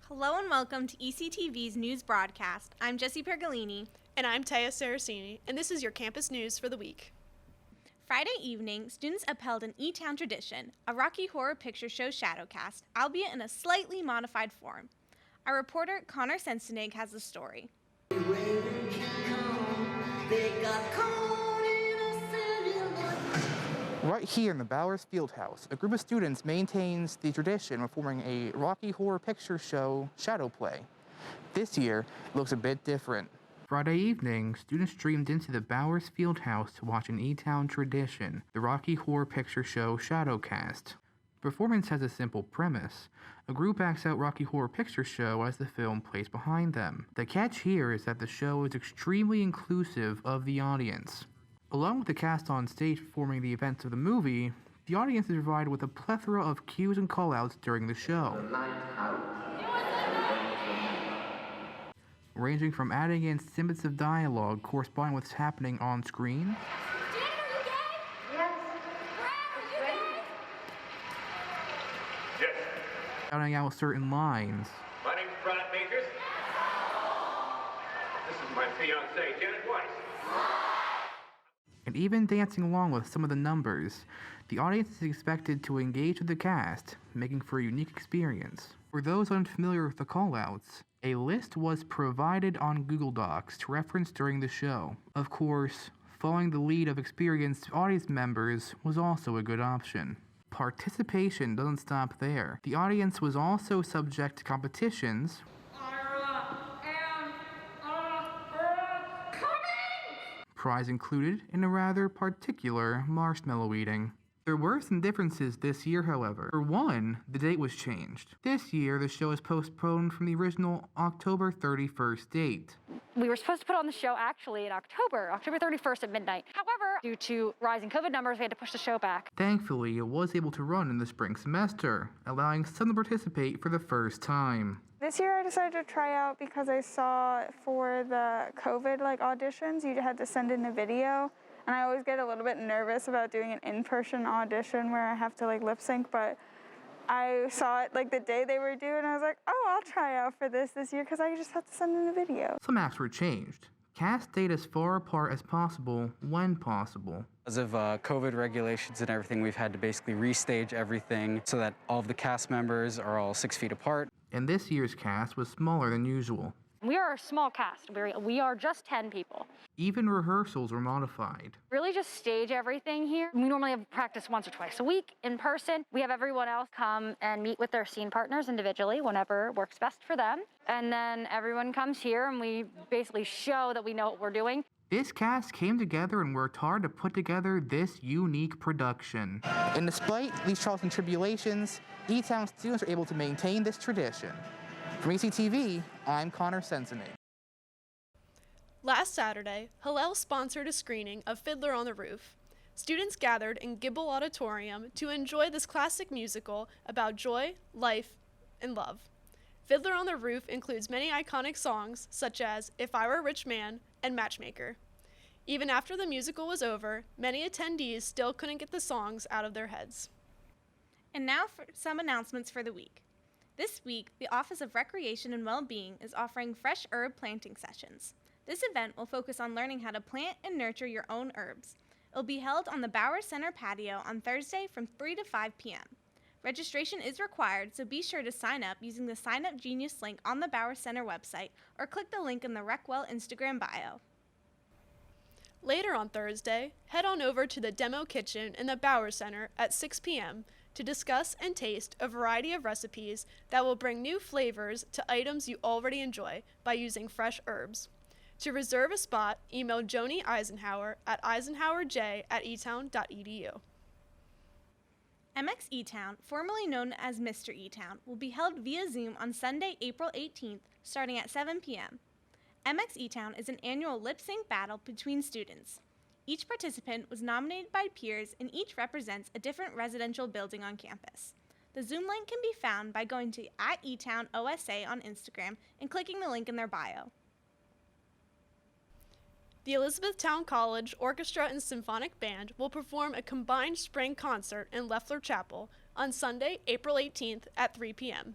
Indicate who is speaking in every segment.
Speaker 1: Hello and welcome to ECTV's news broadcast. I'm Jessie Piergallini.
Speaker 2: And I'm Ceresini, and this is your campus news for the week.
Speaker 1: Friday evening, students upheld an E-Town tradition, a Rocky Horror Picture Show Shadowcast, albeit in a slightly modified form. Our reporter, Connor Sensenig, has the story.
Speaker 3: Right here in the Bowers Fieldhouse, a group of students maintains the tradition of performing a Rocky Horror Picture Show shadow play. This year, it looks a bit different. Friday evening, students streamed into the Bowers Fieldhouse to watch an E-Town tradition, the Rocky Horror Picture Show Shadowcast. The performance has a simple premise. A group acts out Rocky Horror Picture Show as the film plays behind them. The catch here is that the show is extremely inclusive of the audience. Along with the cast on stage performing the events of the movie, the audience is provided with a plethora of cues and callouts during the show. Ranging from adding in snippets of dialogue corresponding with what's happening on screen, shouting out certain lines.
Speaker 4: My name's Brad Makers. This is my fiancée, Janet Weiss.
Speaker 3: And even dancing along with some of the numbers, the audience is expected to engage with the cast, making for a unique experience. For those unfamiliar with the callouts, a list was provided on Google Docs to reference during the show. Of course, following the lead of experienced audience members was also a good option. Participation doesn't stop there. The audience was also subject to competitions, prize included in a rather particular marshmallow eating. There were some differences this year, however. For one, the date was changed. This year, the show is postponed from the original October 31st date.
Speaker 5: We were supposed to put on the show actually in October 31st at midnight. However, due to rising COVID numbers, we had to push the show back.
Speaker 3: Thankfully, it was able to run in the spring semester, allowing some to participate for the first time.
Speaker 6: This year I decided to try out because I saw for the COVID auditions, you had to send in a video. And I always get a little bit nervous about doing an in-person audition where I have to lip sync, but I saw it the day they were due and I was like, oh, I'll try out for this year because I just have to send in a video.
Speaker 3: Some acts were changed. Cast stayed as far apart as possible when possible.
Speaker 7: Because of COVID regulations and everything, we've had to basically restage everything so that all of the cast members are all 6 feet apart.
Speaker 3: And this year's cast was smaller than usual.
Speaker 5: We are a small cast. We are just 10 people.
Speaker 3: Even rehearsals were modified.
Speaker 5: Really just stage everything here. We normally have practice once or twice a week in person. We have everyone else come and meet with their scene partners individually whenever works best for them. And then everyone comes here and we basically show that we know what we're doing.
Speaker 3: This cast came together and worked hard to put together this unique production. And despite these trials and tribulations, E-Town students are able to maintain this tradition. From ECTV, I'm Connor Sensenig.
Speaker 2: Last Saturday, Hillel sponsored a screening of Fiddler on the Roof. Students gathered in Gibble Auditorium to enjoy this classic musical about joy, life, and love. Fiddler on the Roof includes many iconic songs such as If I Were a Rich Man and Matchmaker. Even after the musical was over, many attendees still couldn't get the songs out of their heads.
Speaker 1: And now for some announcements for the week. This week, the Office of Recreation and Well-Being is offering fresh herb planting sessions. This event will focus on learning how to plant and nurture your own herbs. It will be held on the Bowers Center patio on Thursday from 3 to 5 p.m. Registration is required, so be sure to sign up using the Sign Up Genius link on the Bowers Center website or click the link in the RecWell Instagram bio.
Speaker 2: Later on Thursday, head on over to the Demo Kitchen in the Bowers Center at 6 p.m. to discuss and taste a variety of recipes that will bring new flavors to items you already enjoy by using fresh herbs. To reserve a spot, email Joni Eisenhower at eisenhowerj@etown.edu.
Speaker 1: MX E-Town, formerly known as Mr. E-Town, will be held via Zoom on Sunday, April 18th, starting at 7 p.m. MX E-Town is an annual lip-sync battle between students. Each participant was nominated by peers and each represents a different residential building on campus. The Zoom link can be found by going to @eTownOSA on Instagram and clicking the link in their bio.
Speaker 2: The Elizabethtown College Orchestra and Symphonic Band will perform a combined spring concert in Leffler Chapel on Sunday, April 18th at 3 p.m.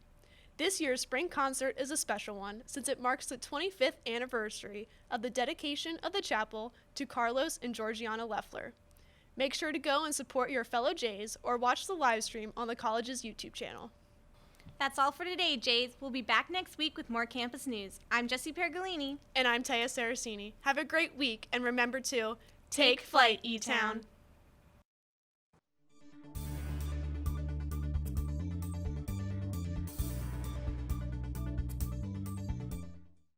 Speaker 2: This year's spring concert is a special one since it marks the 25th anniversary of the dedication of the chapel to Carlos and Georgiana Leffler. Make sure to go and support your fellow Jays or watch the live stream on the college's YouTube channel.
Speaker 1: That's all for today, Jays. We'll be back next week with more campus news. I'm Jessie Piergallini.
Speaker 2: And I'm Ceresini. Have a great week, and remember to take flight, E-Town.